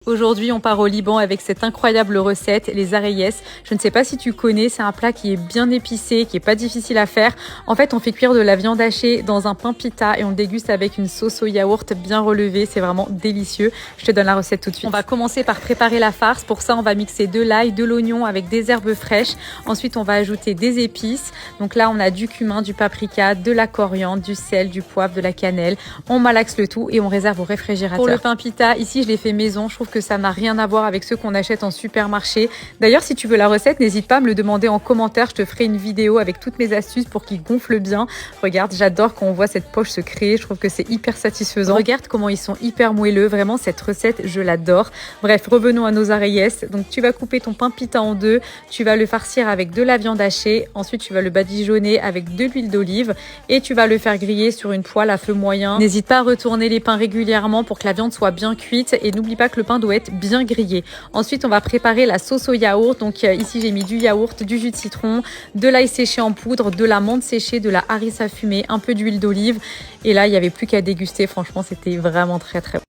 Aujourd'hui, on part au Liban avec cette incroyable recette, les arayes. Je ne sais pas si tu connais, c'est un plat qui est bien épicé, qui est pas difficile à faire. En fait, on fait cuire de la viande hachée dans un pain pita et on le déguste avec une sauce au yaourt bien relevée. C'est vraiment délicieux. Je te donne la recette tout de suite. On va commencer par préparer la farce. Pour ça, on va mixer de l'ail, de l'oignon avec des herbes fraîches. Ensuite, on va ajouter des épices. Donc là, on a du cumin, du paprika, de la coriandre, du sel, du poivre, de la cannelle. On malaxe le tout et on réserve au réfrigérateur. Pour le pain pita, ici, je l'ai fait maison. Je trouve que ça n'a rien à voir avec ceux qu'on achète en supermarché. D'ailleurs, si tu veux la recette, n'hésite pas à me le demander en commentaire. Je te ferai une vidéo avec toutes mes astuces pour qu'il gonfle bien. Regarde, j'adore quand on voit cette poche se créer. Je trouve que c'est hyper satisfaisant. Regarde comment ils sont hyper moelleux. Vraiment, cette recette, je l'adore. Bref, revenons à nos arayes. Donc, tu vas couper ton pain pita en deux. Tu vas le farcir avec de la viande hachée. Ensuite, tu vas le badigeonner avec de l'huile d'olive et tu vas le faire griller sur une poêle à feu moyen. N'hésite pas à retourner les pains régulièrement pour que la viande soit bien cuite et n'oublie pas que le pain doit être bien grillé. Ensuite, on va préparer la sauce au yaourt. Donc ici, j'ai mis du yaourt, du jus de citron, de l'ail séché en poudre, de la menthe séchée, de la harissa fumée, un peu d'huile d'olive. Et là, il n'y avait plus qu'à déguster. Franchement, c'était vraiment très très bon.